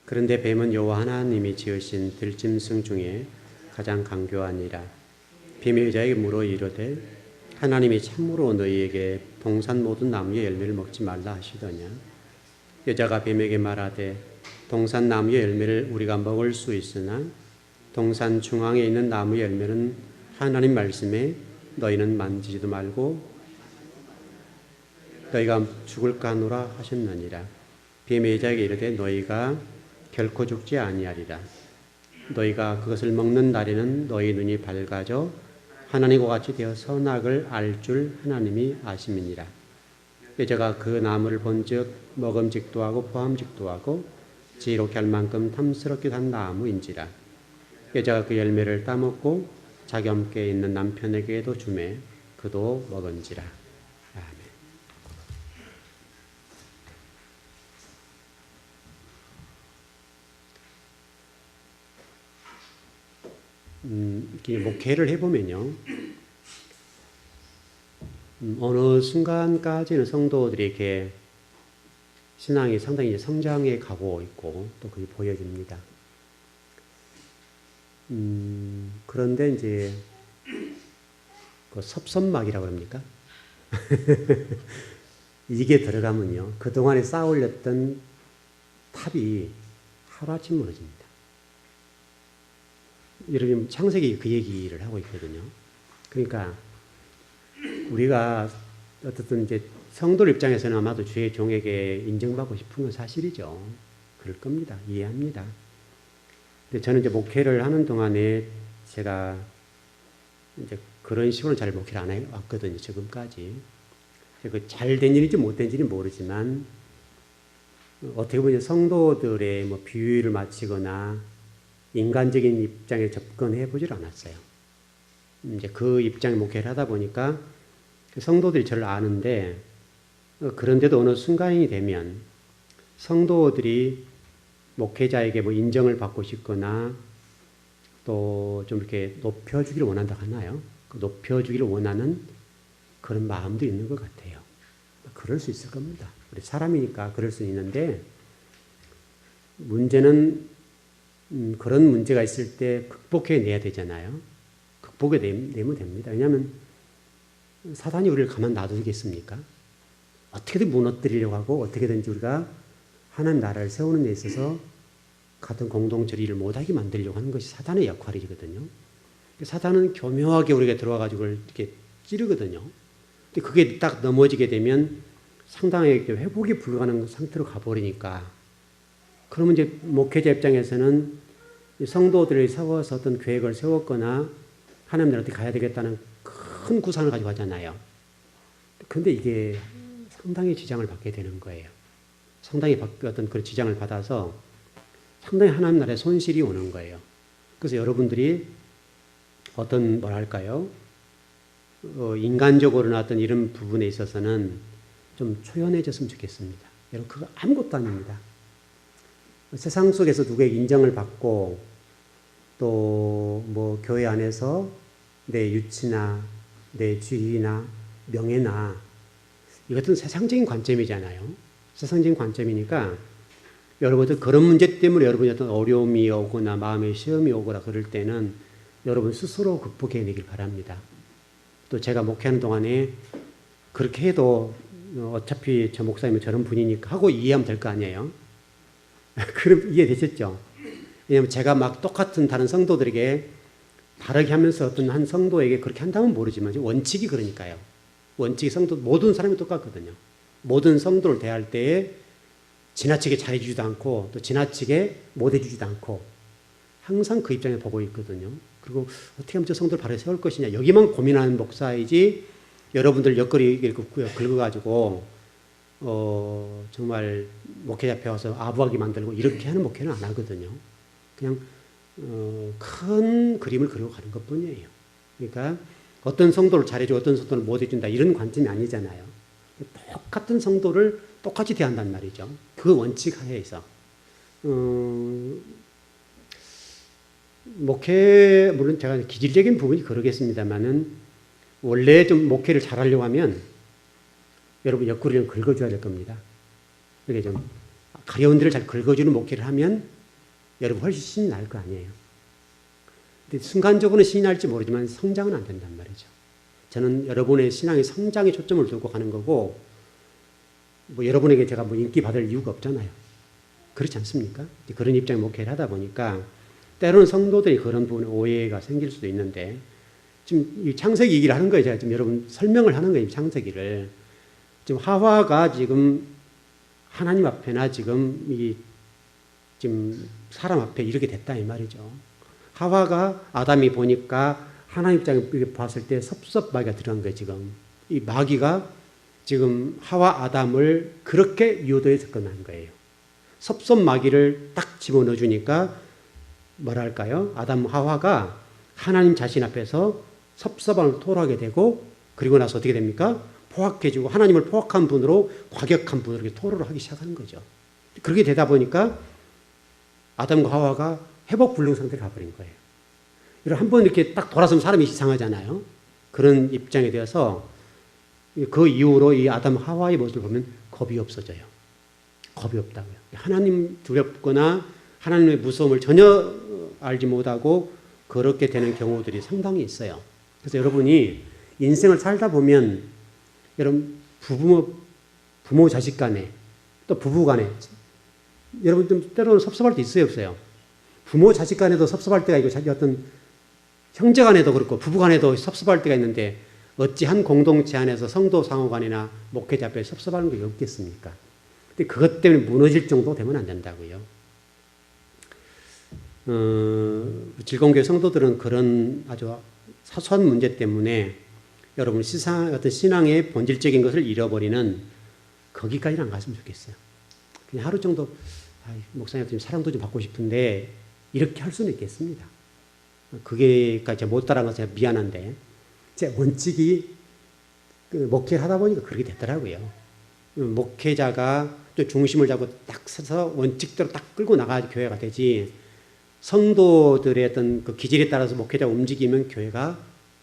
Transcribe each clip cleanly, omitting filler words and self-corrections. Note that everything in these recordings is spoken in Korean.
그런데 뱀은 여호와 하나님이 지으신 들짐승 중에 가장 강교하니라. 뱀이 여자에게 물어 이르되 하나님이 참으로 너희에게 동산 모든 나무의 열매를 먹지 말라 하시더냐. 여자가 뱀에게 말하되 동산 나무의 열매를 우리가 먹을 수 있으나 동산 중앙에 있는 나무의 열매는 하나님 말씀에 너희는 만지지도 말고 너희가 죽을까 하노라 하셨느니라. 뱀이 여자에게 이르되 너희가 결코 죽지 아니하리라. 너희가 그것을 먹는 날에는 너희 눈이 밝아져 하나님과 같이 되어 선악을 알 줄 하나님이 아심이니라. 여자가 그 나무를 본즉 먹음직도 하고 포함직도 하고 지혜롭게 할 만큼 탐스럽기도 한 나무인지라. 여자가 그 열매를 따먹고 자기 함께 있는 남편에게도 주매 그도 먹은지라. 아멘. 목회를 해보면요, 어느 순간까지는 성도들이 이렇게 신앙이 상당히 이제 성장해 가고 있고 또 그게 보여집니다. 그런데 이제 그 섭섭막이라고 합니까? 이게 들어가면요, 그동안에 쌓아 올렸던 탑이 하루아침 무너집니다. 여러분, 창세기 그 얘기를 하고 있거든요. 그러니까 우리가 어떻든 이제 성도 입장에서는 아마도 주의 종에게 인정받고 싶은 건 사실이죠. 그럴 겁니다. 이해합니다. 근데 저는 이제 목회를 하는 동안에 제가 이제 그런 식으로 잘 목회를 안 해왔거든요. 지금까지. 그 잘된 일인지 못된 일인지 모르지만 어떻게 보면 성도들의 뭐 비유를 마치거나 인간적인 입장에 접근해 보질 않았어요. 이제 그 입장에 목회를 하다 보니까 성도들이 저를 아는데, 그런데도 어느 순간이 되면 성도들이 목회자에게 뭐 인정을 받고 싶거나 또 좀 이렇게 높여주기를 원한다고 하나요? 높여주기를 원하는 그런 마음도 있는 것 같아요. 그럴 수 있을 겁니다. 우리 사람이니까 그럴 수 있는데, 문제는 그런 문제가 있을 때 극복해 내야 되잖아요. 극복해 내면 됩니다. 왜냐하면 사단이 우리를 가만 놔두겠습니까? 어떻게든 무너뜨리려고 하고 어떻게든지 우리가 하나님 나라를 세우는 데 있어서 같은 공동체를 일을 못하게 만들려고 하는 것이 사단의 역할이거든요. 사단은 교묘하게 우리가 들어와가지고 이렇게 찌르거든요. 근데 그게 딱 넘어지게 되면 상당히 회복이 불가능한 상태로 가버리니까, 그러면 이제 목회자 입장에서는 성도들을 세워서 어떤 계획을 세웠거나 하나님 나라로 어떻게 가야 되겠다는 큰 구상을 가지고 하잖아요. 그런데 이게 상당히 지장을 받게 되는 거예요. 상당히 어떤 그런 지장을 받아서 상당히 하나님 나라에 손실이 오는 거예요. 그래서 여러분들이 어떤 뭐랄까요? 인간적으로나 어떤 이런 부분에 있어서는 좀 초연해졌으면 좋겠습니다. 여러분, 그거 아무것도 아닙니다. 세상 속에서 누구에게 인정을 받고 또 뭐 교회 안에서 내 유치나 내 지위나 명예나, 이것은 세상적인 관점이잖아요. 세상적인 관점이니까 여러분들 그런 문제 때문에 여러분이 어떤 어려움이 오거나 마음의 시험이 오거나 그럴 때는 여러분 스스로 극복해 내길 바랍니다. 또 제가 목회하는 동안에 그렇게 해도 어차피 저 목사님은 저런 분이니까 하고 이해하면 될 거 아니에요. 그럼 이해되셨죠? 왜냐하면 제가 막 똑같은 다른 성도들에게 다르게 하면서 어떤 한 성도에게 그렇게 한다면 모르지만 원칙이 그러니까요. 원칙이 성도 모든 사람이 똑같거든요. 모든 성도를 대할 때에 지나치게 잘해주지도 않고 또 지나치게 못해주지도 않고 항상 그 입장에 보고 있거든요. 그리고 어떻게 하면 저 성도를 바로 세울 것이냐, 여기만 고민하는 목사이지 여러분들 옆구리 긁어가지고 정말 목회자 앞에 와서 아부하게 만들고 이렇게 하는 목회는 안 하거든요. 그냥 큰 그림을 그리고 가는 것뿐이에요. 그러니까 어떤 성도를 잘해주고 어떤 성도를 못해준다 이런 관점이 아니잖아요. 똑같은 성도를 똑같이 대한단 말이죠. 그 원칙 하에서 목회, 물론 제가 기질적인 부분이 그러겠습니다만은 원래 좀 목회를 잘하려고 하면 여러분 옆구리를 긁어줘야 될 겁니다. 이렇게 좀 가려운 데를 잘 긁어주는 목회를 하면 여러분 훨씬 신이 날 거 아니에요. 근데 순간적으로는 신이 날지 모르지만 성장은 안 된단 말이죠. 저는 여러분의 신앙의 성장에 초점을 두고 가는 거고, 뭐 여러분에게 제가 뭐 인기 받을 이유가 없잖아요. 그렇지 않습니까? 그런 입장에 목회를 하다 보니까 때로는 성도들이 그런 부분에 오해가 생길 수도 있는데, 지금 이 창세기 얘기를 하는 거예요. 제가 지금 여러분 설명을 하는 거예요. 창세기를. 지금 하와가 지금 하나님 앞에나 지금 사람 앞에 이렇게 됐다 이 말이죠. 하와가 아담이 보니까 하나님 입장에 봤을 때 섭섭마귀가 들어간 거예요. 지금 이 마귀가 지금 하와 아담을 그렇게 유도해서 끝난 거예요. 섭섭마귀를 딱 집어넣어 주니까 뭐랄까요? 아담 하와가 하나님 자신 앞에서 섭섭함을 토로하게 되고, 그리고 나서 어떻게 됩니까? 포악해지고 하나님을 포악한 분으로, 과격한 분으로 이렇게 토로를 하기 시작하는 거죠. 그렇게 되다 보니까 아담과 하와가 회복 불능 상태로 가버린 거예요. 한번 이렇게 딱 돌아서면 사람이 이상하잖아요. 그런 입장에 대해서 그 이후로 이 아담 하와의 모습을 보면 겁이 없어져요. 겁이 없다고요. 하나님 두렵거나 하나님의 무서움을 전혀 알지 못하고 그렇게 되는 경우들이 상당히 있어요. 그래서 여러분이 인생을 살다 보면 여러분 부모 자식 간에 또 부부 간에 여러분 좀 때로는 섭섭할 때 있어요, 없어요? 부모 자식 간에도 섭섭할 때가 있고 자기 어떤 형제 간에도 그렇고 부부 간에도 섭섭할 때가 있는데 어찌 한 공동체 안에서 성도 상호 간이나 목회자 앞에 섭섭하는 게 없겠습니까? 근데 그것 때문에 무너질 정도 되면 안 된다고요. 질공교회 성도들은 그런 아주 사소한 문제 때문에 여러분 어떤 신앙의 본질적인 것을 잃어버리는 거기까지는 안 갔으면 좋겠어요. 그냥 하루 정도 목사님 사랑도 좀 받고 싶은데 이렇게 할 수는 있겠습니다. 그게까지 못 따라간 것은 미안한데 제 원칙이 목회를 하다 보니까 그렇게 됐더라고요. 목회자가 또 중심을 잡고 딱 서서 원칙대로 딱 끌고 나가야 교회가 되지, 성도들의 어떤 그 기질에 따라서 목회자가 움직이면 교회가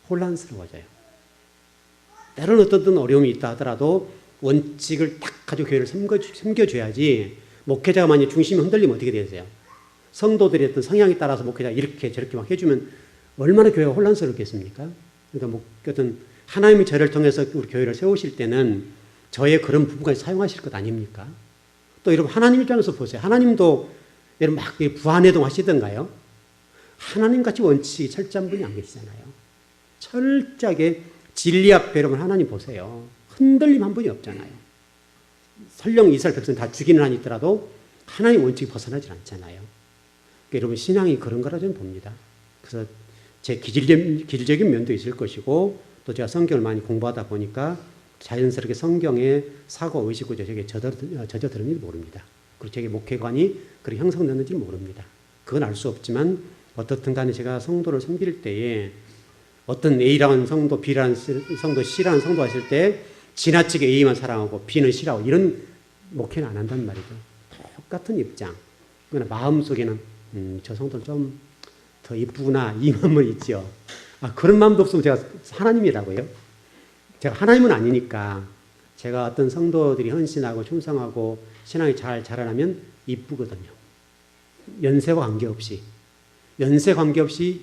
혼란스러워져요. 때로는 어떤 어려움이 있다 하더라도 원칙을 딱 가지고 교회를 섬겨줘야지, 목회자가 만약 중심이 흔들리면 어떻게 되세요? 성도들의 어떤 성향에 따라서 목회자가 이렇게 저렇게 막 해주면 얼마나 교회가 혼란스럽겠습니까? 그러니까 어떤 하나님이 저를 통해서 우리 교회를 세우실 때는 저의 그런 부분까지 사용하실 것 아닙니까? 또 여러분 하나님 입장에서 보세요. 하나님도 여러분 막 부안해동 하시던가요? 하나님같이 원칙이 철저한 분이 안 계시잖아요. 철저하게 진리 앞에 여러분 하나님 보세요. 흔들림 한 분이 없잖아요. 설령 이스라엘 백성 다 죽이는 한이 있더라도 하나님 원칙이 벗어나질 않잖아요. 그러니까 여러분 신앙이 그런 거라 저는 봅니다. 그래서 제 기질적인 면도 있을 것이고, 또 제가 성경을 많이 공부하다 보니까 자연스럽게 성경의 사고 의식구조 저게 젖어들었는지 모릅니다. 그리고 제게 목회관이 그렇게 형성됐는지 모릅니다. 그건 알 수 없지만 어떻든 간에 제가 성도를 섬길 때에 어떤 A라는 성도, B라는 성도, C라는 성도가 있을 때 지나치게 A만 사랑하고 B는 싫어하고 이런 목회는 안 한단 말이죠. 똑같은 입장. 그러나 마음속에는 저 성도는 좀 더 이쁘구나 이 마음은 있죠. 그런 마음도 없으면 제가 하나님이라고요. 제가 하나님은 아니니까 제가 어떤 성도들이 헌신하고 충성하고 신앙이 잘 자라나면 이쁘거든요. 연세와 관계없이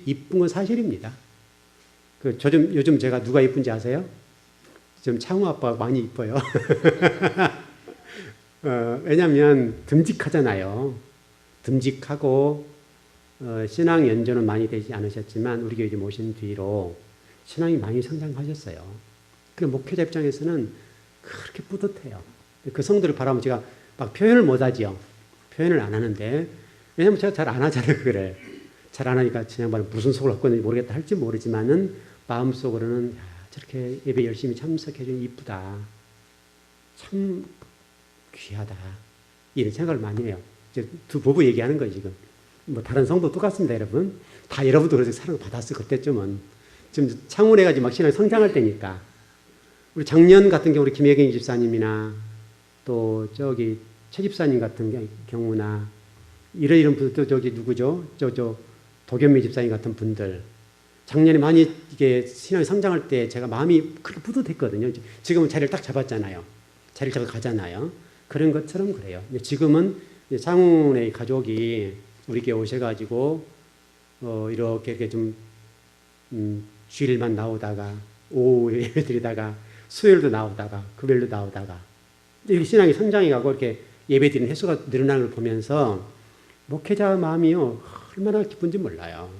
이쁜 건 사실입니다. 요즘 제가 누가 이쁜지 아세요? 좀 창우 아빠가 많이 이뻐요. 왜냐하면 듬직하잖아요. 듬직하고 신앙 연조는 많이 되지 않으셨지만 우리 교회 오신 뒤로 신앙이 많이 성장하셨어요. 그 목회자 입장에서는 그렇게 뿌듯해요. 그 성도를 바라보면 제가 막 표현을 못하지요. 표현을 안 하는데, 왜냐면 제가 잘 안 하잖아요. 그래. 잘 안 하니까 저 양반은 무슨 속을 갖고 있는지 모르겠다 할지 모르지만은 마음속으로는 저렇게 예배 열심히 참석해주니 이쁘다. 참 귀하다. 이런 생각을 많이 해요. 이제 두 부부 얘기하는 거예요, 지금. 뭐 다른 성도 똑같습니다, 여러분. 다 여러분도 그래서 사랑을 받았을 그때쯤은. 지금 창원에 가지 막 신앙이 성장할 때니까. 우리 작년 같은 경우 우리 김혜경 집사님이나 또 저기 최 집사님 같은 경우나 이런 분들, 또 저기 누구죠? 도겸미 집사님 같은 분들. 작년에 많이 이게 신앙이 성장할 때 제가 마음이 그렇게 뿌듯했거든요. 지금은 자리를 딱 잡았잖아요. 자리를 잡아 가잖아요. 그런 것처럼 그래요. 지금은 창훈의 가족이 우리 교회 오셔가지고 이렇게 좀 주일만 나오다가 오후 예배 드리다가 수요일도 나오다가 금요일도 나오다가 이렇게 신앙이 성장해가고 이렇게 예배 드리는 횟수가 늘어나는 걸 보면서 목회자 마음이요 얼마나 기쁜지 몰라요.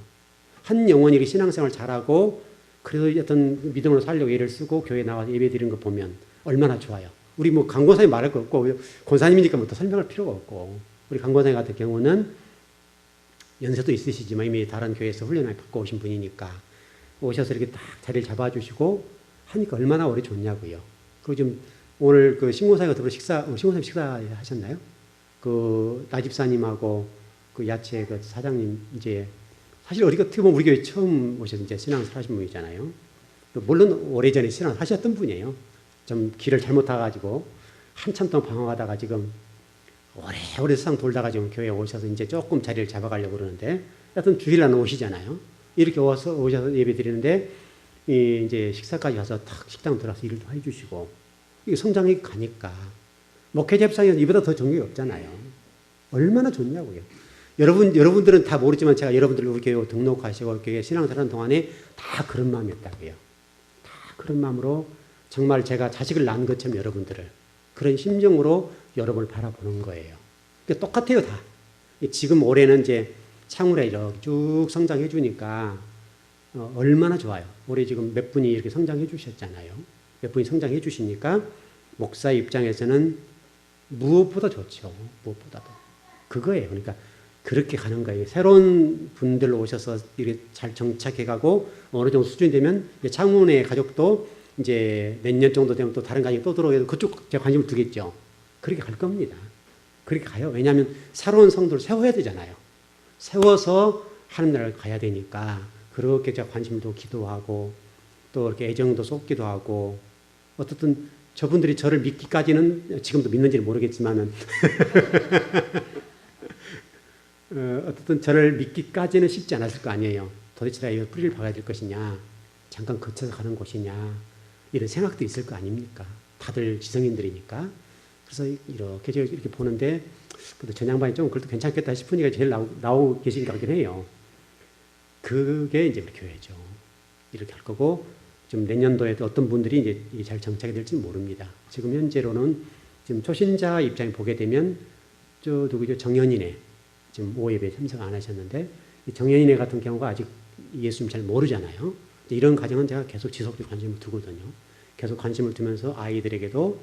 한 영혼이 이렇게 신앙생활 잘하고 그래도 어떤 믿음으로 살려고 애를 쓰고 교회에 나와서 예배 드리는 거 보면 얼마나 좋아요. 우리 뭐 강권사님 말할 거 없고 권사님이니까 뭐 더 설명할 필요가 없고 우리 강권사님 같은 경우는 연세도 있으시지만 이미 다른 교회에서 훈련을 받고 오신 분이니까 오셔서 이렇게 딱 자리를 잡아주시고 하니까 얼마나 오래 좋냐고요. 그리고 좀 오늘 그 신고사님과 더불어 신고사님 식사 하셨나요? 그 나집사님하고 그 야채 그 사장님 이제 사실 어떻게 보면 우리 교회 처음 오셔서 이제 신앙을 하신 분이잖아요. 물론 오래전에 신앙을 하셨던 분이에요. 좀 길을 잘못 타가지고 한참 동안 방황하다가 지금 오래 세상 돌다가 지금 교회에 오셔서 이제 조금 자리를 잡아가려고 그러는데 하여튼 주일날 오시잖아요. 이렇게 오셔서 예배 드리는데 이제 식사까지 가서 탁 식당 들어가서 일도 해주시고 이게 성장이 가니까 목회자 입장에서 이보다 더 좋은 게 없잖아요. 얼마나 좋냐고요. 여러분들은 다 모르지만 제가 여러분들 우리 교회 등록하시고 교회 신앙생활하는 동안에 다 그런 마음이었다고요. 다 그런 마음으로 정말 제가 자식을 낳은 것처럼 여러분들을 그런 심정으로 여러분을 바라보는 거예요. 그러니까 똑같아요 다. 지금 올해는 이제 창울에 이렇게 쭉 성장해 주니까 얼마나 좋아요. 올해 지금 몇 분이 이렇게 성장해 주셨잖아요. 몇 분이 성장해 주시니까 목사 입장에서는 무엇보다 좋죠. 무엇보다도. 그거예요. 그러니까 그렇게 가는 거예요. 새로운 분들 오셔서 이렇게 잘 정착해 가고 어느 정도 수준이 되면 창문의 가족도 이제 몇 년 정도 되면 또 다른 가족이 또 들어오게 그쪽 제가 관심을 두겠죠. 그렇게 갈 겁니다. 그렇게 가요. 왜냐하면 새로운 성도를 세워야 되잖아요. 세워서 하는 나라를 가야 되니까 그렇게 제가 관심을 두고 기도하고 또 이렇게 애정도 쏟기도 하고 어떻든 저분들이 저를 믿기까지는 지금도 믿는지는 모르겠지만은 어떻든 저를 믿기까지는 쉽지 않았을 거 아니에요. 도대체 내가 이 뿌리를 박아야 될 것이냐, 잠깐 거쳐서 가는 곳이냐 이런 생각도 있을 거 아닙니까? 다들 지성인들이니까. 그래서 이렇게 제가 이렇게 보는데 그래도 전 양반이 좀 그래도 괜찮겠다 싶으니까 제일 나오고 계신 것 같긴 해요. 그게 이제 우리 교회죠. 이렇게 할 거고 좀 내년도에도 어떤 분들이 이제 잘 정착이 될지 모릅니다. 지금 현재로는 지금 초신자 입장에 보게 되면 저 누구죠? 정연이네. 지금 오예배에 참석 안 하셨는데 정연이네 같은 경우가 아직 예수님 잘 모르잖아요. 이런 과정은 제가 계속 지속적으로 관심을 두거든요. 계속 관심을 두면서 아이들에게도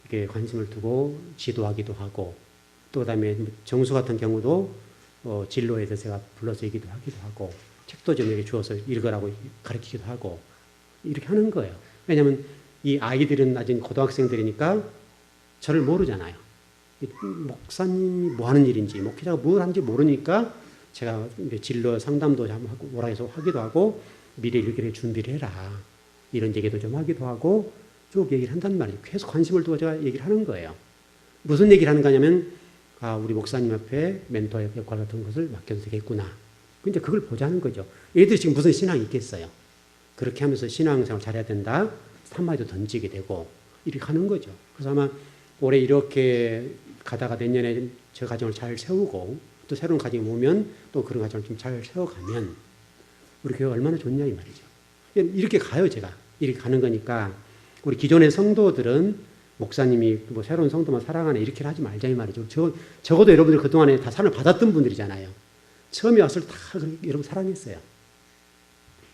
이렇게 관심을 두고 지도하기도 하고 또 그다음에 정수 같은 경우도 진로에 대해서 제가 불러서 얘기도 하기도 하고 책도 좀 이렇게 주어서 읽으라고 가르치기도 하고 이렇게 하는 거예요. 왜냐하면 이 아이들은 아직 고등학생들이니까 저를 모르잖아요. 목사님이 뭐 하는 일인지 목회자가 뭘 하는지 모르니까 제가 진로 상담도 하고 오라 해서 하기도 하고 미래 일기를 준비를 해라 이런 얘기도 좀 하기도 하고 쭉 얘기를 한단 말이죠. 계속 관심을 두고 제가 얘기를 하는 거예요. 무슨 얘기를 하는 거냐면 우리 목사님 앞에 멘토 역할 같은 것을 맡겨도 되겠구나. 근데 그걸 보자는 거죠. 얘들이 지금 무슨 신앙이 있겠어요. 그렇게 하면서 신앙생활 잘해야 된다. 한마디도 던지게 되고 이렇게 하는 거죠. 그래서 아마 올해 이렇게 가다가 내년에 저 가정을 잘 세우고 또 새로운 가정이 오면 또 그런 가정을 좀 잘 세워가면 우리 교회가 얼마나 좋냐 이 말이죠. 이렇게 가요 제가. 이렇게 가는 거니까 우리 기존의 성도들은 목사님이 뭐 새로운 성도만 사랑하네 이렇게 하지 말자 이 말이죠. 적어도 여러분들 그동안에 다 사랑을 받았던 분들이잖아요. 처음에 왔을 때 다 여러분 사랑했어요.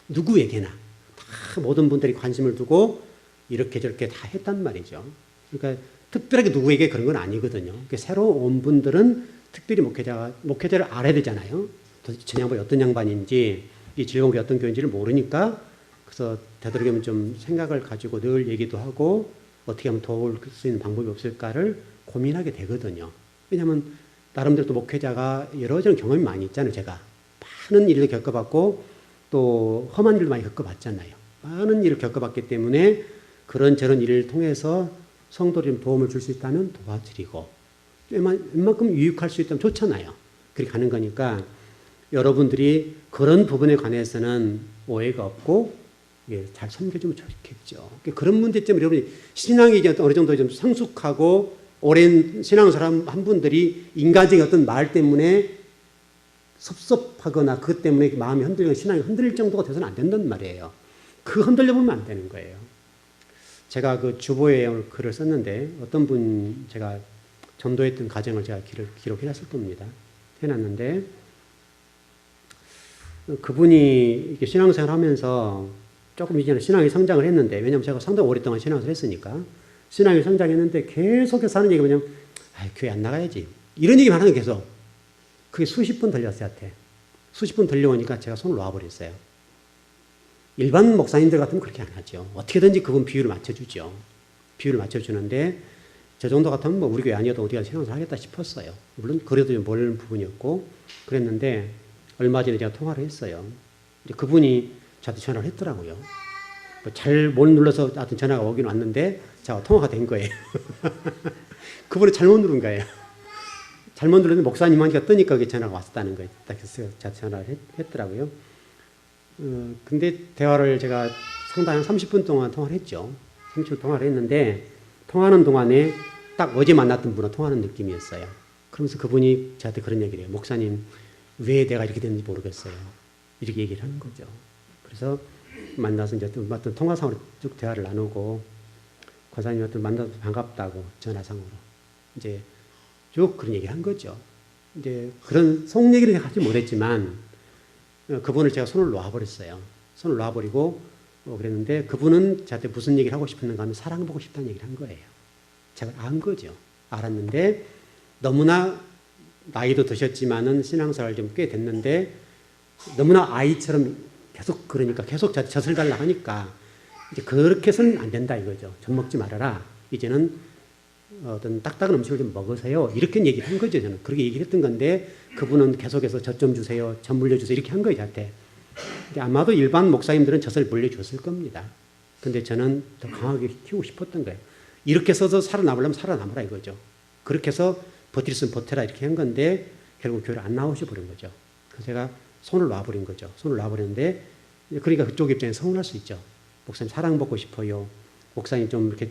누구에게나 다 모든 분들이 관심을 두고 이렇게 저렇게 다 했단 말이죠. 그러니까 특별하게 누구에게 그런 건 아니거든요. 그러니까 새로 온 분들은 특별히 목회자를 알아야 되잖아요. 도대체 저 양반이 어떤 양반인지 이 즐거운 어떤 교회인지를 모르니까 그래서 되도록이면 좀 생각을 가지고 늘 얘기도 하고 어떻게 하면 도울 수 있는 방법이 없을까를 고민하게 되거든요. 왜냐하면 나름대로 또 목회자가 여러 가지 경험이 많이 있잖아요. 제가 많은 일을 겪어봤고 또 험한 일도 많이 겪어봤잖아요. 많은 일을 겪어봤기 때문에 그런저런 일을 통해서 성도들이 도움을 줄 수 있다면 도와드리고 웬만큼 유익할 수 있다면 좋잖아요. 그렇게 가는 거니까 여러분들이 그런 부분에 관해서는 오해가 없고 잘 섬겨주면 좋겠죠. 그런 문제점을 여러분이 신앙이 이제 어느 정도 좀 성숙하고 오랜 신앙생활 한 분들이 인간적인 어떤 말 때문에 섭섭하거나 그것 때문에 마음이 흔들리거나 신앙이 흔들릴 정도가 돼서는 안 된단 말이에요. 그 흔들려 보면 안 되는 거예요. 제가 그 주보에 글을 썼는데 어떤 분 제가 전도했던 과정을 제가 기록해놨을 겁니다. 해놨는데 그분이 이렇게 신앙생활 하면서 조금 이제는 신앙이 성장을 했는데, 왜냐면 제가 상당히 오랫동안 신앙을 했으니까 신앙이 성장했는데 계속해서 하는 얘기가 뭐냐면 교회 안 나가야지 이런 얘기만 하는 게 계속 그게 수십 번 들렸어요. 저한테 수십 번 들려오니까 제가 손을 놔버렸어요. 일반 목사님들 같으면 그렇게 안 하죠. 어떻게든지 그분 비율을 맞춰주죠. 비율을 맞춰주는데 저 정도 같으면 뭐 우리 교회 아니어도 어디 가서 신앙생활 하겠다 싶었어요. 물론 그래도 좀 모르는 부분이었고 그랬는데 얼마 전에 제가 통화를 했어요. 그분이 저한테 전화를 했더라고요. 잘 못 눌러서 하여튼 전화가 오긴 왔는데 제가 통화가 된 거예요. 그분이 잘못 누른 거예요. 잘못 누르는데 목사님한테 뜨니까 그게 전화가 왔다는 거예요. 딱 그래서 제가 전화를 했더라고요. 근데 대화를 제가 상당히 30분 동안 통화를 했죠. 30분 통화를 했는데 통화하는 동안에 딱 어제 만났던 분과 통화하는 느낌이었어요. 그러면서 그분이 저한테 그런 얘기를 해요. 목사님, 왜 내가 이렇게 됐는지 모르겠어요. 이렇게 얘기를 하는 거죠. 그래서 만나서 이제 어떤 통화상으로 쭉 대화를 나누고 권사님한테 만나서 반갑다고 전화상으로 이제 쭉 그런 얘기를 한 거죠. 이제 그런 속 얘기를 하지 못했지만 그분을 제가 손을 놓아버렸어요. 손을 놓아버리고 그랬는데 그분은 저한테 무슨 얘기를 하고 싶었는가 하면 사랑받고 싶다는 얘기를 한 거예요. 제가 안 거죠. 알았는데 너무나 나이도 드셨지만은 신앙생활 좀 꽤 됐는데 너무나 아이처럼 계속 그러니까 계속 젖을 달라 하니까 이제 그렇게 해서는 안 된다 이거죠. 젖 먹지 말아라. 이제는 어떤 딱딱한 음식을 좀 먹으세요. 이렇게 얘기를 한 거죠. 저는 그렇게 얘기를 했던 건데 그분은 계속해서 젖 좀 주세요. 젖 물려주세요. 이렇게 한 거예요. 저한테. 근데 아마도 일반 목사님들은 젖을 물려줬을 겁니다. 근데 저는 더 강하게 키우고 싶었던 거예요. 이렇게 해서 살아남으려면 살아남으라 이거죠. 그렇게 해서 버틸 수는 버텨라 이렇게 한 건데 결국 교회를 안 나오셔 버린 거죠. 그래서 제가 손을 놔버린 거죠. 손을 놔버렸는데 그러니까 그쪽 입장에 서운할 수 있죠. 목사님 사랑받고 싶어요. 목사님 좀 이렇게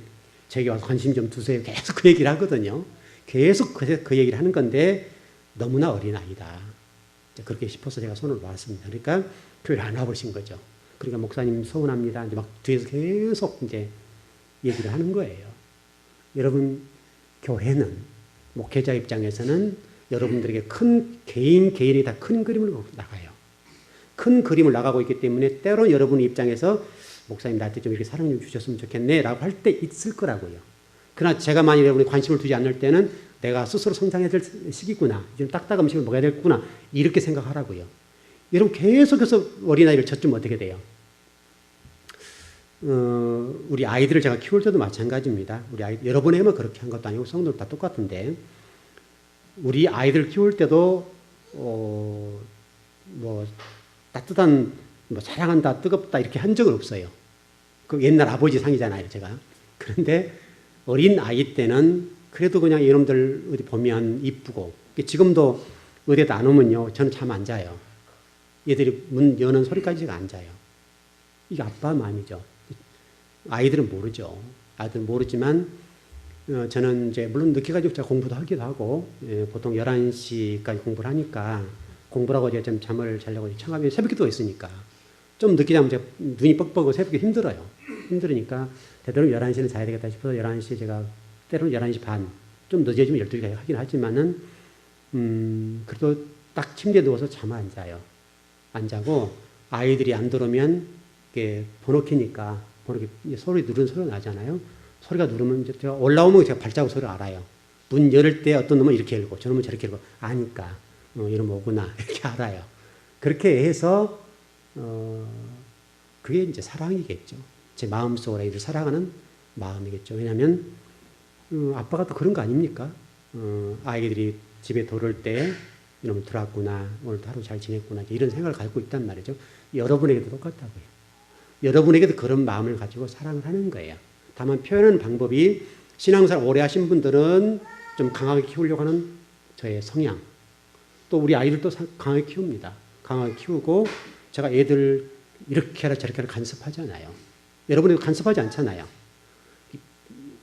제게 와서 관심 좀 두세요. 계속 그 얘기를 하거든요. 계속 그 얘기를 하는 건데 너무나 어린아이다. 그렇게 싶어서 제가 손을 놨습니다. 그러니까 교회를 안 와보신 거죠. 그러니까 목사님 서운합니다. 이제 막 뒤에서 계속 이제 얘기를 하는 거예요. 여러분, 교회는 목회자 입장에서는 여러분들에게 개인이 다 큰 그림을 나가요. 큰 그림을 나가고 있기 때문에 때로는 여러분의 입장에서 목사님 나한테 좀 이렇게 사랑 좀 주셨으면 좋겠네 라고 할 때 있을 거라고요. 그러나 제가 만약 여러분이 관심을 두지 않을 때는 내가 스스로 성장해야 될 시기구나. 좀 딱딱한 음식을 먹어야 되겠구나. 이렇게 생각하라고요. 여러분 계속해서 어린아이를 젖주면 어떻게 돼요? 우리 아이들을 제가 키울 때도 마찬가지입니다. 우리 아이들, 여러분에게만 그렇게 한 것도 아니고 성도들 다 똑같은데 우리 아이들 키울 때도 뭐 따뜻한 뭐 사랑한다, 뜨겁다 이렇게 한 적은 없어요. 그 옛날 아버지 상이잖아요, 제가. 그런데 어린 아이 때는 그래도 그냥 이놈들 어디 보면 이쁘고 지금도 어디에도 안 오면요, 저는 잠 안 자요. 얘들이 문 여는 소리까지가 안 자요. 이게 아빠 마음이죠. 아이들은 모르죠. 아이들은 모르지만 저는 이제 물론 늦게까지 제가 공부도 하기도 하고 보통 11시까지 공부를 하니까 공부라고 제가 좀 잠을 자려고 청하면 새벽에도 있으니까 좀 늦게 자면 제가 눈이 뻑뻑하고 새벽에 힘들어요. 힘들으니까 되도록 11시는 자야 되겠다 싶어서 11시에 제가 때로는 11시 반, 좀 늦어지면 12시까지 하긴 하지만은 그래도 딱 침대에 누워서 잠을 안 자요. 안 자고 아이들이 안 들어오면 이게 번호 키니까 소리 누르는 소리가 나잖아요. 소리가 누르면 제가 올라오면 제가 발자국 소리를 알아요. 문 열을 때 어떤 놈은 이렇게 열고 저놈은 저렇게 열고 아니까 이놈 오구나 이렇게 알아요. 그렇게 해서 그게 이제 사랑이겠죠. 제 마음속으로 아이들 사랑하는 마음이겠죠. 왜냐하면 아빠가 또 그런 거 아닙니까? 아이들이 집에 돌을 때 이놈 들어왔구나, 오늘도 하루 잘 지냈구나 이런 생각을 갖고 있단 말이죠. 여러분에게도 똑같다고요. 여러분에게도 그런 마음을 가지고 사랑을 하는 거예요. 다만 표현하는 방법이 신앙생활 오래 하신 분들은 좀 강하게 키우려고 하는 저의 성향, 또 우리 아이들도 강하게 키웁니다. 강하게 키우고 제가 애들 이렇게 해라 저렇게 해라 간섭하지 않아요. 여러분에게 간섭하지 않잖아요.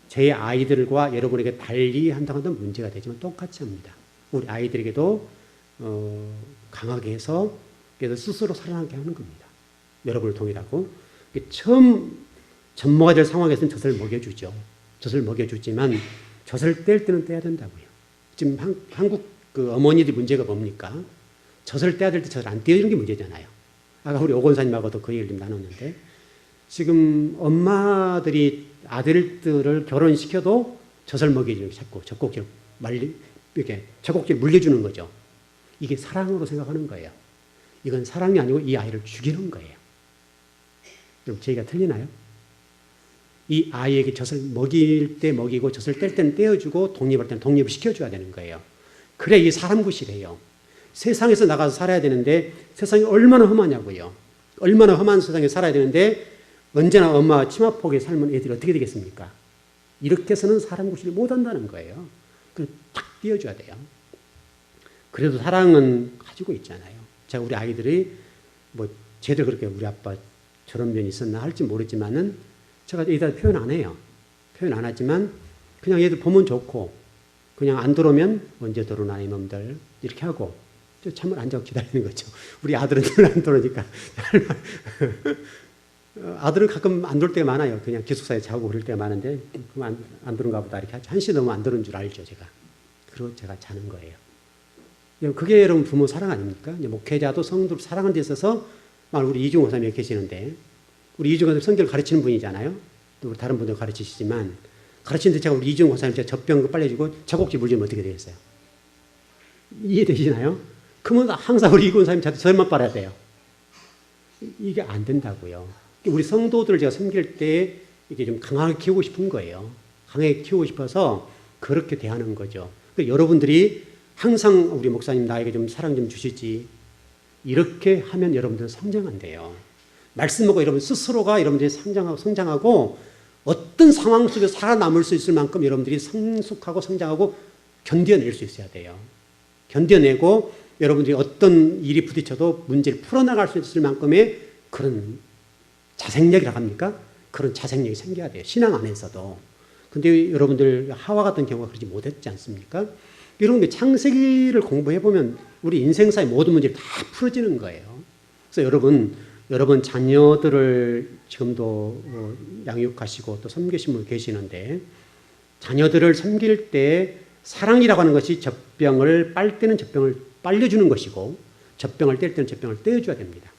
제 아이들과 여러분에게 달리 한다고 하면 문제가 되지만 똑같이 합니다. 우리 아이들에게도 강하게 해서 그래서 스스로 살아나게 하는 겁니다. 여러분을 통이라고. 처음 전무가 될 상황에서는 젖을 먹여주죠. 젖을 먹여주지만 젖을 뗄 때는 떼야 된다고요. 지금 한국 그 어머니들 문제가 뭡니까? 젖을 떼야 될 때 젖을 안 떼어주는 게 문제잖아요. 아까 우리 오 권사님하고도 그 얘기를 좀 나눴는데 지금 엄마들이 아들들을 결혼시켜도 젖을 먹이려고 자꾸 젖꼭지를 이렇게 젖꼭지를 물려주는 거죠. 이게 사랑으로 생각하는 거예요. 이건 사랑이 아니고 이 아이를 죽이는 거예요. 그럼 제 얘기가 틀리나요? 이 아이에게 젖을 먹일 때 먹이고 젖을 뗄 때는 떼어주고 독립할 때는 독립을 시켜줘야 되는 거예요. 그래 이 사람 굿이래요. 세상에서 나가서 살아야 되는데 세상이 얼마나 험하냐고요. 얼마나 험한 세상에 살아야 되는데 언제나 엄마 치마폭에 삶은 애들이 어떻게 되겠습니까? 이렇게 해서는 사람 굿을 못한다는 거예요. 그럼 탁 띄워줘야 돼요. 그래도 사랑은 가지고 있잖아요. 제가 우리 아이들이 뭐 쟤도 그렇게 우리 아빠 저런 면이 있었나 할지 모르지만은 제가 얘들 표현 안 해요. 표현 안 하지만 그냥 얘들 보면 좋고 그냥 안 들어오면 언제 들어오나 이놈들 이렇게 하고 참을 앉아서 기다리는 거죠. 우리 아들은 늘 안 들어오니까 아들은 가끔 안 들어올 때가 많아요. 그냥 기숙사에 자고 그럴 때가 많은데 그럼 안 들어온가 보다 이렇게 하죠. 1시 넘으면 안 들어온 줄 알죠 제가. 그리고 제가 자는 거예요. 그게 여러분 부모 사랑 아닙니까? 목회자도 성도를 사랑하는 데 있어서 우리 이중호 사님이 계시는데 우리 이중호 사님 성경을 가르치는 분이잖아요. 또 다른 분들 가르치시지만 가르치는데 제가 우리 이중호 사님 제가 젖병 빨려주고 젖꼭지 물주면 어떻게 되겠어요? 이해되시나요? 그러면 항상 우리 이중호 사님 저만 빨아야 돼요. 이게 안 된다고요. 우리 성도들을 제가 섬길 때 이게 좀 강하게 키우고 싶은 거예요. 강하게 키우고 싶어서 그렇게 대하는 거죠. 그러니까 여러분들이 항상 우리 목사님 나에게 좀 사랑 좀 주시지 이렇게 하면 여러분들은 성장한대요. 말씀하고 여러분 스스로가 여러분들이 성장하고 어떤 상황 속에서 살아남을 수 있을 만큼 여러분들이 성숙하고 성장하고 견뎌낼 수 있어야 돼요. 견뎌내고 여러분들이 어떤 일이 부딪혀도 문제를 풀어나갈 수 있을 만큼의 그런 자생력이라고 합니까? 그런 자생력이 생겨야 돼요. 신앙 안에서도. 근데 여러분들 하와 같은 경우가 그러지 못했지 않습니까? 여러분들 창세기를 공부해보면 우리 인생사의 모든 문제를 다 풀어지는 거예요. 그래서 여러분 자녀들을 지금도 양육하시고 또 섬기신 분 계시는데 자녀들을 섬길 때 사랑이라고 하는 것이 젖병을 빨 때는 젖병을 빨려주는 것이고 젖병을 뗄 때는 젖병을 떼어줘야 됩니다.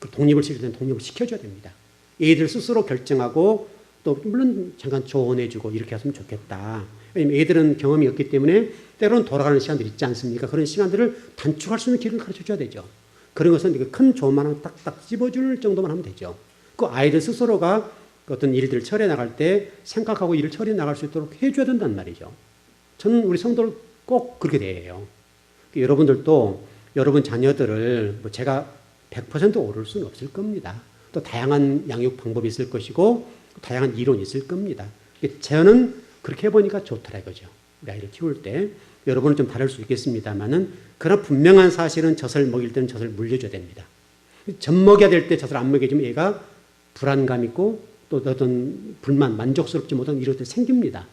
독립을 시킬 때는 독립을 시켜줘야 됩니다. 애들 스스로 결정하고 또 물론 잠깐 조언해주고 이렇게 했으면 좋겠다. 왜냐면 애들은 경험이 없기 때문에 때로는 돌아가는 시간들이 있지 않습니까? 그런 시간들을 단축할 수 있는 길을 가르쳐줘야 되죠. 그런 것은 큰 조언만 하면 딱딱 찝어줄 정도만 하면 되죠. 그 아이들 스스로가 어떤 일들을 처리해 나갈 때 생각하고 일을 처리해 나갈 수 있도록 해줘야 된단 말이죠. 저는 우리 성도를 꼭 그렇게 대해요. 여러분들도 여러분 자녀들을 제가 100% 옳을 수는 없을 겁니다. 또 다양한 양육 방법이 있을 것이고 다양한 이론이 있을 겁니다. 저는 그렇게 해보니까 좋더라 이거죠. 우리 아이를 키울 때. 여러분은 좀 다를 수 있겠습니다만은 그러나 분명한 사실은 젖을 먹일 때는 젖을 물려줘야 됩니다. 젖 먹여야 될 때 젖을 안 먹여주면 얘가 불안감 있고 또 어떤 불만, 만족스럽지 못한 이런 것들이 생깁니다.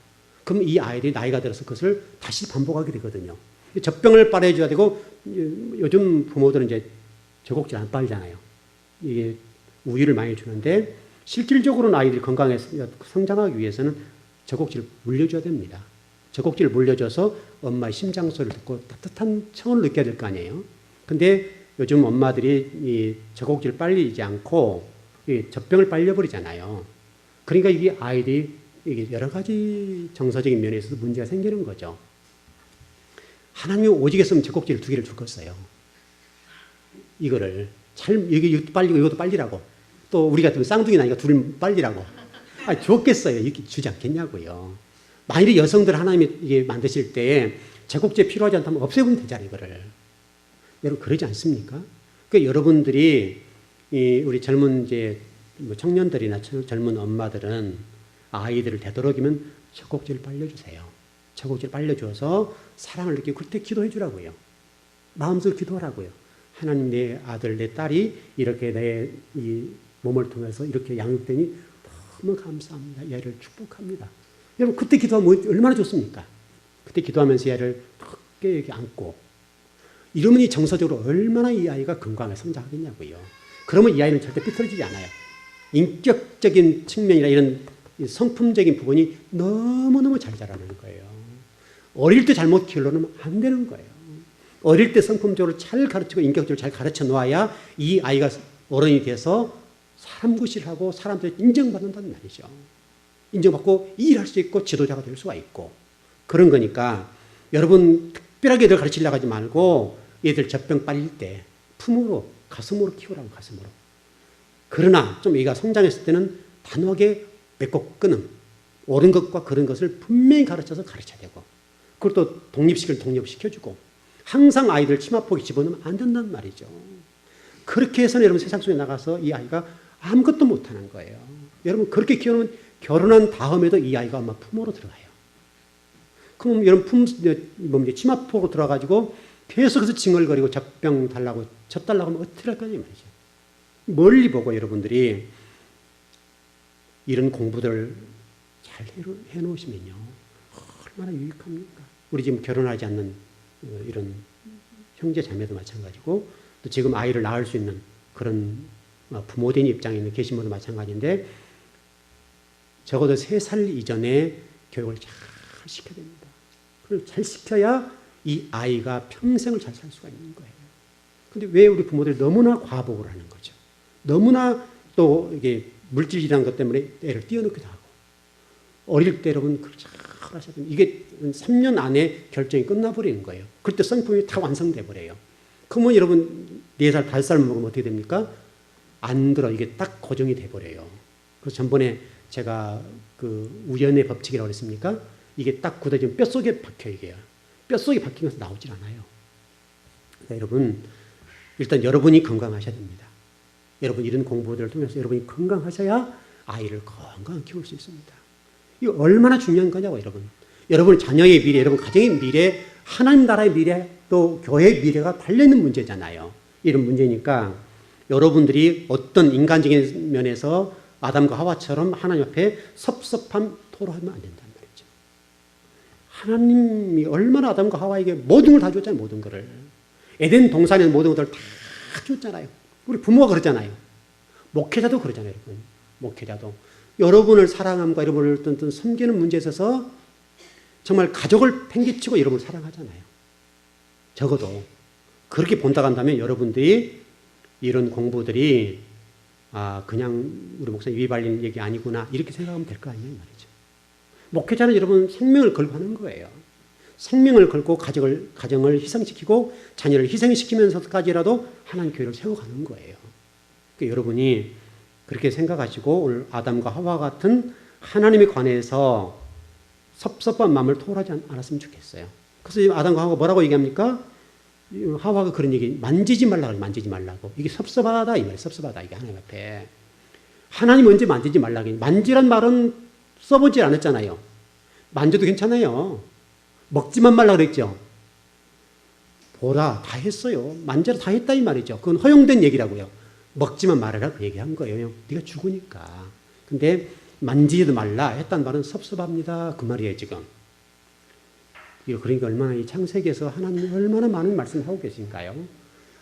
그럼 이 아이들이 나이가 들어서 그것을 다시 반복하게 되거든요. 젖병을 빨아줘야 되고 요즘 부모들은 이제 젖꼭지를 안 빨잖아요. 이게 우유를 많이 주는데 실질적으로는 아이들이 건강해서 성장하기 위해서는 젖꼭지를 물려줘야 됩니다. 젖꼭지를 물려줘서 엄마의 심장 소리를 듣고 따뜻한 청을 느껴야 될 거 아니에요. 근데 요즘 엄마들이 이 젖꼭지를 빨리지 않고 이 젖병을 빨려버리잖아요. 그러니까 이게 아이들이 이게 여러 가지 정서적인 면에 있어서 문제가 생기는 거죠. 하나님이 오직 했으면 젖꼭지를 2개를 줬겠어요. 이거를 이것도 빨리고 이것도 빨리라고. 또 우리 같으면 쌍둥이 나니까 둘 빨리라고. 줬겠어요. 이렇게 주지 않겠냐고요. 만일에 여성들 하나님이 이게 만드실 때 젖꼭지에 필요하지 않다면 없애면 되잖아요. 이거를. 여러분 그러지 않습니까? 그러니까 여러분들이 우리 젊은 이제 청년들이나 젊은 엄마들은 아이들을 되도록이면 젖꼭지를 빨려주세요. 젖꼭지를 빨려줘서 사랑을 느끼고 그때 기도해 주라고요. 마음속으로 기도하라고요. 하나님 내 아들 내 딸이 이렇게 내 이 몸을 통해서 이렇게 양육되니 너무 감사합니다. 얘를 축복합니다. 여러분 그때 기도하면 얼마나 좋습니까? 그때 기도하면서 얘를 크게 안고 이러면 정서적으로 얼마나 이 아이가 건강하게 성장하겠냐고요. 그러면 이 아이는 절대 삐뚤어지지 않아요. 인격적인 측면이나 이런 성품적인 부분이 너무너무 잘 자라는 거예요. 어릴 때 잘못 키우려면 안 되는 거예요. 어릴 때 성품적으로 잘 가르치고 인격적으로 잘 가르쳐 놓아야 이 아이가 어른이 돼서 사람 구실을 하고 사람들이 인정받는다는 말이죠. 인정받고 일할 수 있고 지도자가 될 수가 있고 그런 거니까 여러분 특별하게 애들 가르치려고 하지 말고 얘들 젖병 빨릴 때 품으로 가슴으로 키우라고 가슴으로. 그러나 좀 얘가 성장했을 때는 단호하게 맺고 끊음 옳은 것과 그런 것을 분명히 가르쳐서 가르쳐야 되고 그걸 또 독립시켜주고 항상 아이들 치마폭에 집어넣으면 안 된다는 말이죠. 그렇게 해서는 여러분 세상 속에 나가서 이 아이가 아무것도 못하는 거예요. 여러분 그렇게 키우면 결혼한 다음에도 이 아이가 아마 품으로 들어가요. 그럼 여러분 치마폭으로 들어가가지고 계속해서 징얼거리고 젖병 달라고 젖 달라고 하면 어떻게 할 거냐 말이죠. 멀리 보고 여러분들이 이런 공부들을 잘 해놓으시면요 얼마나 유익합니까? 우리 지금 결혼하지 않는 이런 형제 자매도 마찬가지고 또 지금 아이를 낳을 수 있는 그런 부모된 입장에 있는 계신 분도 마찬가지인데 적어도 3살 이전에 교육을 잘 시켜야 됩니다. 그걸 잘 시켜야 이 아이가 평생을 잘 살 수가 있는 거예요. 근데 왜 우리 부모들이 너무나 과복을 하는 거죠? 너무나 또 이게 물질이라는 것 때문에 애를 띄워놓기도 하고 어릴 때 여러분 그렇게 잘 하셔야 됩니다. 이게 3년 안에 결정이 끝나버리는 거예요. 그때 성품이 다 완성돼 버려요. 그러면 여러분 4살, 5살 먹으면 어떻게 됩니까? 안 들어. 이게 딱 고정이 돼 버려요. 그래서 전번에 제가 그 우연의 법칙이라고 했습니까? 이게 딱 굳어지면 뼛속에 박혀 이게요. 뼛속에 박히면서 나오질 않아요. 그러니까 여러분 일단 여러분이 건강하셔야 됩니다. 여러분 이런 공부들을 통해서 여러분이 건강하셔야 아이를 건강하게 키울 수 있습니다. 이거 얼마나 중요한 거냐고 여러분. 여러분 자녀의 미래, 여러분 가정의 미래, 하나님 나라의 미래, 또 교회의 미래가 달려있는 문제잖아요. 이런 문제니까 여러분들이 어떤 인간적인 면에서 아담과 하와처럼 하나님 앞에 섭섭함 토로하면 안 된단 말이죠. 하나님이 얼마나 아담과 하와에게 모든 걸 다 줬잖아요. 모든 거를. 에덴 동산에 모든 것들을 다 줬잖아요. 우리 부모가 그러잖아요. 목회자도 그러잖아요. 여러분. 목회자도. 여러분을 사랑함과 여러분을 어떤 섬기는 문제에 있어서 정말 가족을 팽개치고 여러분을 사랑하잖아요. 적어도 그렇게 본다고 한다면 여러분들이 이런 공부들이 그냥 우리 목사님 입이 발린 얘기 아니구나 이렇게 생각하면 될 거 아니에요 말이죠. 목회자는 여러분 생명을 걸고 하는 거예요. 생명을 걸고 가정을 희생시키고 자녀를 희생시키면서까지라도 하나님 교회를 세워가는 거예요. 그러니까 여러분이 그렇게 생각하시고 오늘 아담과 하와 같은 하나님에 관해서 섭섭한 마음을 토로하지 않았으면 좋겠어요. 그래서 아담과 하와가 뭐라고 얘기합니까? 하와가 그런 얘기, 만지지 말라고, 만지지 말라고. 이게 섭섭하다, 이 말이에요. 섭섭하다, 이게 하나님 앞에. 하나님 언제 만지지 말라고. 만지란 말은 써보지 않았잖아요. 만져도 괜찮아요. 먹지만 말라 그랬죠. 보라, 다 했어요. 만져라, 다 했다, 이 말이죠. 그건 허용된 얘기라고요. 먹지만 말아라, 그 얘기한 거예요. 네가 죽으니까. 근데 만지지도 말라 했단 말은 섭섭합니다. 그 말이에요, 지금. 그러니까 얼마나 이 창세기에서 하나님이 얼마나 많은 말씀을 하고 계신가요?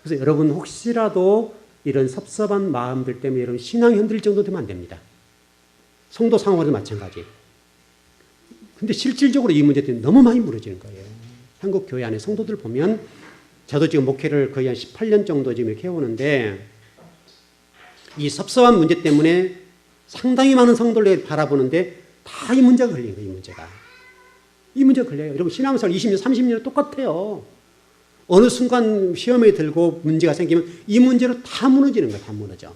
그래서 여러분 혹시라도 이런 섭섭한 마음들 때문에 여러분 신앙이 흔들릴 정도 되면 안 됩니다. 성도 상황과도 마찬가지. 근데 실질적으로 이 문제 때문에 너무 많이 무너지는 거예요. 한국 교회 안에 성도들 보면 저도 지금 목회를 거의 한 18년 정도 지금 이렇게 해오는데 이 섭섭한 문제 때문에 상당히 많은 성도를 바라보는데 다 이 문제가 걸린 거예요. 이 문제가 걸려요. 여러분 신앙생활 20년, 30년 똑같아요. 어느 순간 시험에 들고 문제가 생기면 이 문제로 다 무너지는 거예요. 다 무너져.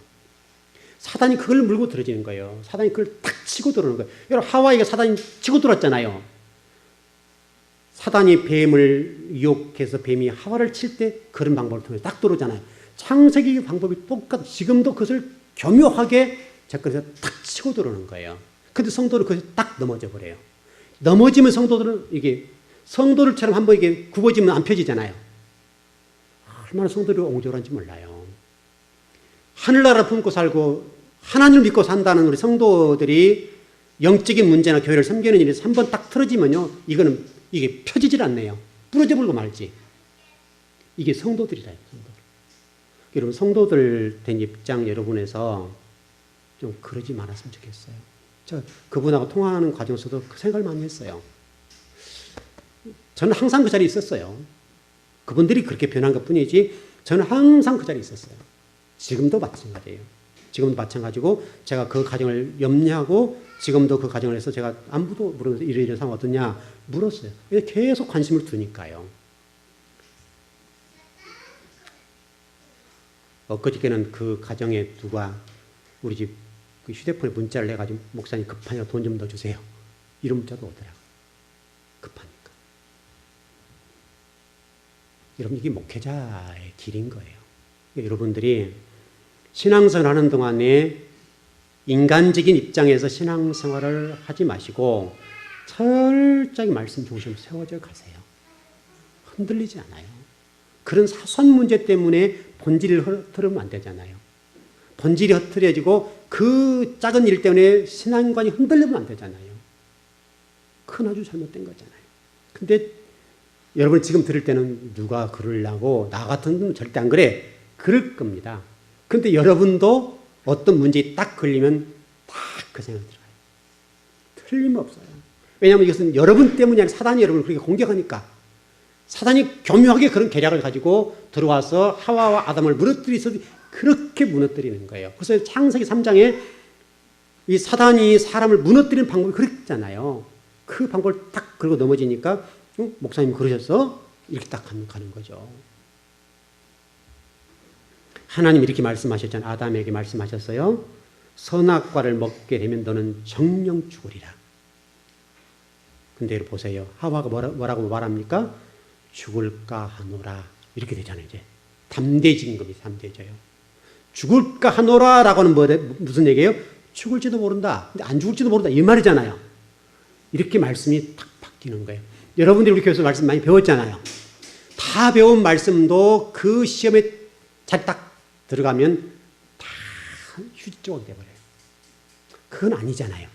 사단이 그걸 물고 들어지는 거예요. 사단이 그걸 탁 치고 들어오는 거예요. 여러분 하와이가 사단이 치고 들어왔잖아요. 사단이 뱀을 유혹해서 뱀이 하와를 칠 때 그런 방법을 통해서 딱 들어오잖아요. 창세기 방법이 똑같아. 지금도 그것을 교묘하게 접근해서 탁 치고 들어오는 거예요. 근데 성도는 그것이 딱 넘어져 버려요. 넘어지면 성도들은 이게 성도들처럼 한번 이게 굽어지면 안 펴지잖아요. 얼마나 성도들이 옹졸한지 몰라요. 하늘나라 품고 살고 하나님을 믿고 산다는 우리 성도들이 영적인 문제나 교회를 섬기는 일이 한번 딱 틀어지면요. 이게 펴지질 않네요. 부러져 버리고 말지. 이게 성도들이라. 성도들. 여러분 성도들 된 입장 여러분에서 좀 그러지 말았으면 좋겠어요. 제가 그분하고 통화하는 과정에서도 그 생각을 많이 했어요. 저는 항상 그 자리에 있었어요. 그분들이 그렇게 변한 것 뿐이지 저는 항상 그 자리에 있었어요. 지금도 마찬가지예요. 지금도 마찬가지고 제가 그 가정을 염려하고 지금도 그 가정을 해서 제가 안부도 물으면서 이런 상황 어떠냐 물었어요. 계속 관심을 두니까요. 엊그저께는 그 가정에 누가 우리 집 그 휴대폰에 문자를 내가지고 목사님 급하니까 돈 좀 더 주세요. 이런 문자도 오더라고요. 급하니까. 여러분 이게 목회자의 길인 거예요. 여러분들이 신앙생활 하는 동안에 인간적인 입장에서 신앙생활을 하지 마시고 철저히 말씀 중심으로 세워져 가세요. 흔들리지 않아요. 그런 사소한 문제 때문에 본질이 흐트러면 안 되잖아요. 본질이 흐트러지고 그 작은 일 때문에 신앙관이 흔들리면 안 되잖아요. 그건 아주 잘못된 거잖아요. 근데 여러분 지금 들을 때는 누가 그러려고 나 같은 분 절대 안 그래. 그럴 겁니다. 근데 여러분도 어떤 문제에 딱 걸리면 딱 그 생각이 들어요. 틀림없어요. 왜냐하면 이것은 여러분 때문이 아니라 사단이 여러분을 그렇게 공격하니까. 사단이 교묘하게 그런 계략을 가지고 들어와서 하와와 아담을 무너뜨려서 그렇게 무너뜨리는 거예요. 그래서 창세기 3장에 이 사단이 사람을 무너뜨리는 방법이 그랬잖아요. 그 방법을 딱 걸고 넘어지니까 목사님 그러셨어? 이렇게 딱 가는 거죠. 하나님 이렇게 말씀하셨잖아요. 아담에게 말씀하셨어요. 선악과를 먹게 되면 너는 정령 죽으리라. 근데 여러분 보세요. 하와가 뭐라고 말합니까? 죽을까 하노라. 이렇게 되잖아요. 이제 담대해진 겁니다. 담대해져요. 죽을까 하노라라고 하는 무슨 얘기예요? 죽을지도 모른다. 근데 안 죽을지도 모른다. 이 말이잖아요. 이렇게 말씀이 딱 바뀌는 거예요. 여러분들이 우리 교회에서 말씀 많이 배웠잖아요. 다 배운 말씀도 그 시험에 잘 딱 들어가면 다 휴지 조각 돼버려요. 그건 아니잖아요.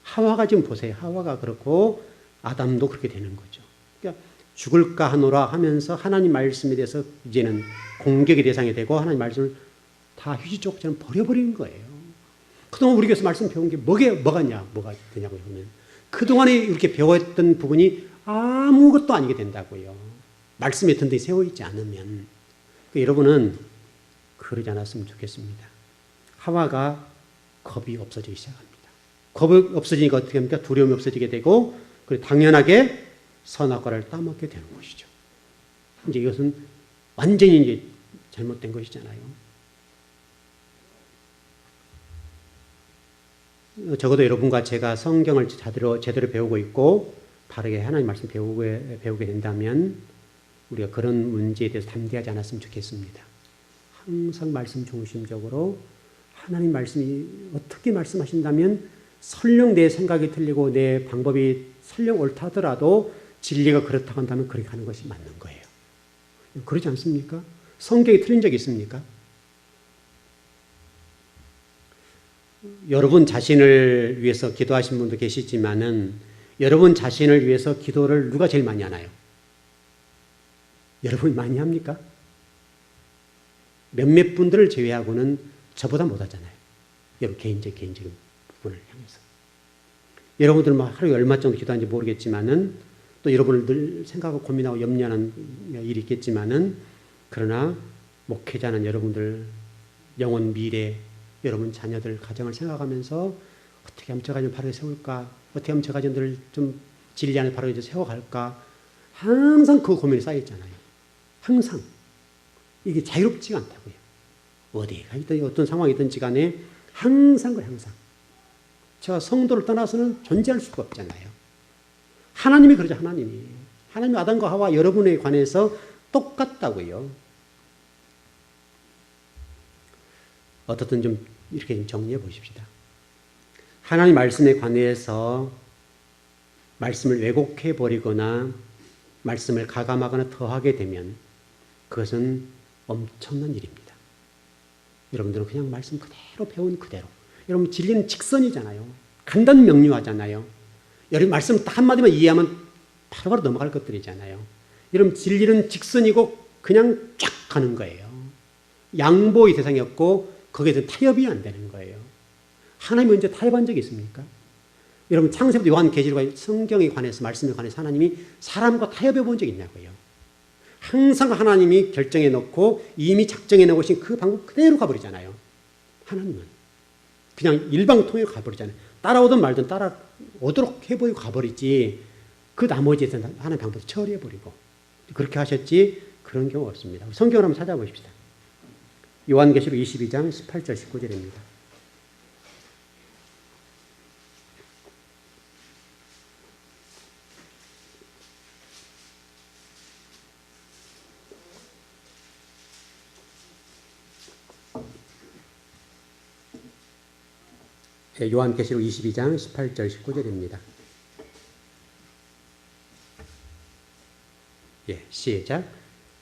하와가 지금 보세요. 하와가 그렇고 아담도 그렇게 되는 거죠. 그러니까 죽을까 하노라 하면서 하나님 말씀에 대해서 이제는 공격의 대상이 되고 하나님 말씀을 다 휴지 조각처럼 버려버리는 거예요. 그동안 우리 교회에서 말씀 배운 게 뭐가 되냐고 하면 그동안에 이렇게 배웠던 부분이 아무것도 아니게 된다고요. 말씀에 든든히 세워있지 않으면. 여러분은 그러지 않았으면 좋겠습니다. 하와가 겁이 없어지기 시작합니다. 겁이 없어지니까 어떻게 합니까? 두려움이 없어지게 되고 그리고 당연하게 선악과를 따먹게 되는 것이죠. 이제 이것은 완전히 이제 잘못된 것이잖아요. 적어도 여러분과 제가 성경을 제대로 배우고 있고 바르게 하나님 말씀 배우게 된다면 우리가 그런 문제에 대해서 담대하지 않았으면 좋겠습니다. 항상 말씀 중심적으로 하나님 말씀이 어떻게 말씀하신다면 설령 내 생각이 틀리고 내 방법이 설령 옳다 하더라도 진리가 그렇다고 한다면 그렇게 하는 것이 맞는 거예요. 그러지 않습니까? 성경이 틀린 적이 있습니까? 여러분 자신을 위해서 기도하신 분도 계시지만은 여러분 자신을 위해서 기도를 누가 제일 많이 하나요? 여러분이 많이 합니까? 몇몇 분들을 제외하고는 저보다 못하잖아요. 여러분 개인적인 부분을 향해서. 여러분들은 하루에 얼마 정도 기도하는지 모르겠지만은 또 여러분을 늘 생각하고 고민하고 염려하는 일이 있겠지만은 그러나 목회자는 여러분들 영혼 미래 여러분 자녀들 가정을 생각하면서 어떻게 하면 저 가정 바르게 세울까? 어떻게 하면 저 가정들을 좀 진리 안에 바르게 세워갈까? 항상 그 고민이 쌓여있잖아요. 항상. 이게 자유롭지가 않다고요. 어디가 있든 어떤 상황이든지 간에 항상 그래 항상. 제가 성도를 떠나서는 존재할 수가 없잖아요. 하나님이 그러죠. 하나님이 아담과 하와 여러분에 관해서 똑같다고요. 어떻든 좀 이렇게 정리해 보십시다. 하나님 말씀에 관해서 말씀을 왜곡해 버리거나 말씀을 가감하거나 더하게 되면 그것은 엄청난 일입니다. 여러분들은 그냥 말씀 그대로 배운 그대로. 여러분 진리는 직선이잖아요. 간단 명료하잖아요. 여러분 말씀 딱 한마디만 이해하면 바로바로 넘어갈 것들이잖아요. 여러분 진리는 직선이고 그냥 쫙 가는 거예요. 양보의 대상이었고 거기에 대한 타협이 안 되는 거예요. 하나님이 언제 타협한 적이 있습니까? 여러분 창세부터 요한계시록 성경에 관해서 말씀에 관해서 하나님이 사람과 타협해 본 적이 있냐고요. 항상 하나님이 결정해 놓고 이미 작정해 놓으신 그 방법 그대로 가버리잖아요. 하나님은 그냥 일방통행으로 가버리잖아요. 따라오든 말든 따라오도록 해버리고 가버리지 그 나머지에 대해서 하나님 방법을 처리해버리고 그렇게 하셨지 그런 경우 없습니다. 성경을 한번 찾아보십시다. 요한계시록 22장 18절 19절입니다. 요한계시록 22장 18절 19절입니다. 시작.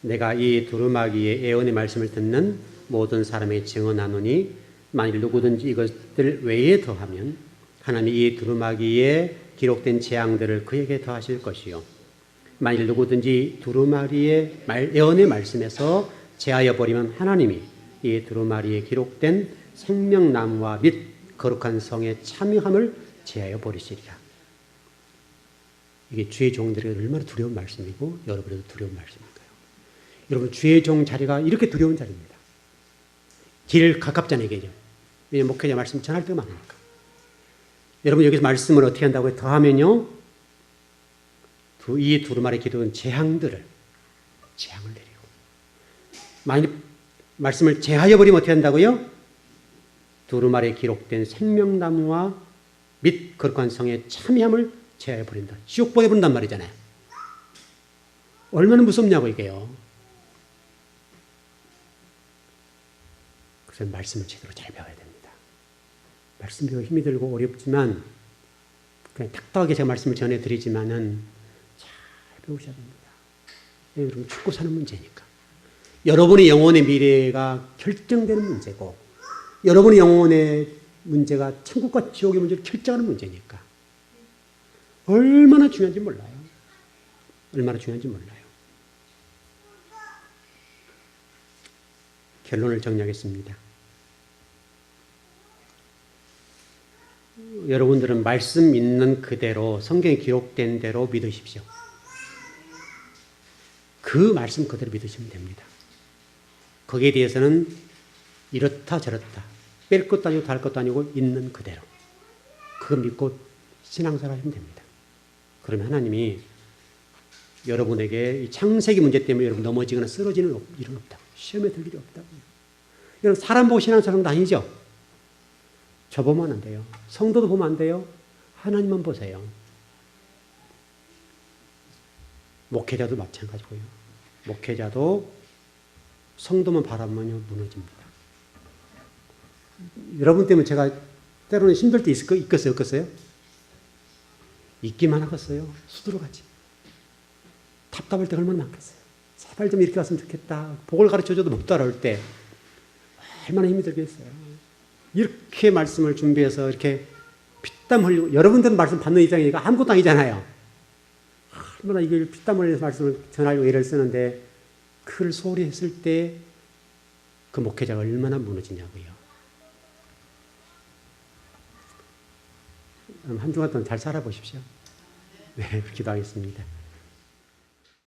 내가 이 두루마기의 예언의 말씀을 듣는 모든 사람의 증언하노니 만일 누구든지 이것들 외에 더하면 하나님이 이 두루마기에 기록된 재앙들을 그에게 더하실 것이요 만일 누구든지 두루마리의 예언의 말씀에서 제하여 버리면 하나님이 이 두루마리에 기록된 생명나무와 및 거룩한 성의 참여함을 제하여 버리시리라. 이게 주의 종들에게 얼마나 두려운 말씀이고 여러분에도 두려운 말씀일까요? 여러분 주의 종 자리가 이렇게 두려운 자리입니다. 길 가깝잖아요. 왜냐하면 목회자 말씀 전할 때가 많으니까. 여러분 여기서 말씀을 어떻게 한다고요? 더하면요. 이 두루마리에 기록된 재앙을 내리고 만약 말씀을 제하여 버리면 어떻게 한다고요? 두루마리에 기록된 생명나무와 및 거룩한 성의 참여함을 제하여 버린다. 지옥 보내버린단 말이잖아요. 얼마나 무섭냐고 이게요. 그래서 말씀을 제대로 잘 배워야 됩니다. 말씀 배우기 힘이 들고 어렵지만 그냥 탁탁하게 제가 말씀을 전해드리지만은 잘 배우셔야 됩니다. 여러분 죽고 사는 문제니까. 여러분의 영혼의 미래가 결정되는 문제고 여러분의 영혼의 문제가 천국과 지옥의 문제를 결정하는 문제니까 얼마나 중요한지 몰라요. 얼마나 중요한지 몰라요. 결론을 정리하겠습니다. 여러분들은 말씀 있는 그대로 성경에 기록된 대로 믿으십시오. 그 말씀 그대로 믿으시면 됩니다. 거기에 대해서는 이렇다 저렇다 뺄 것도 아니고 달 것도 아니고 있는 그대로 그거 믿고 신앙생활 하시면 됩니다. 그러면 하나님이 여러분에게 이 창세기 문제 때문에 여러분 넘어지거나 쓰러지는 일은 없다고. 시험에 들 일이 없다고. 여러분 사람 보고 신앙생활 하는 거 아니죠? 저 보면 안 돼요. 성도도 보면 안 돼요. 하나님만 보세요. 목회자도 마찬가지고요. 목회자도 성도만 바라보면 무너집니다. 여러분 때문에 제가 때로는 힘들 때 있겠어요? 없겠어요? 있기만 하겠어요. 수두룩하지. 답답할 때가 얼마나 많겠어요. 제발 좀 이렇게 왔으면 좋겠다. 복을 가르쳐줘도 못 따라올 때 얼마나 힘이 들겠어요. 이렇게 말씀을 준비해서 이렇게 피땀 흘리고 여러분들은 말씀 받는 입장이니까 아무것도 아니잖아요. 얼마나 이걸 피땀 흘려서 말씀을 전하려고 애를 쓰는데 그걸 소홀히 했을 때 그 목회자가 얼마나 무너지냐고요. 한 주간 동안 잘 살아보십시오. 네, 기도하겠습니다.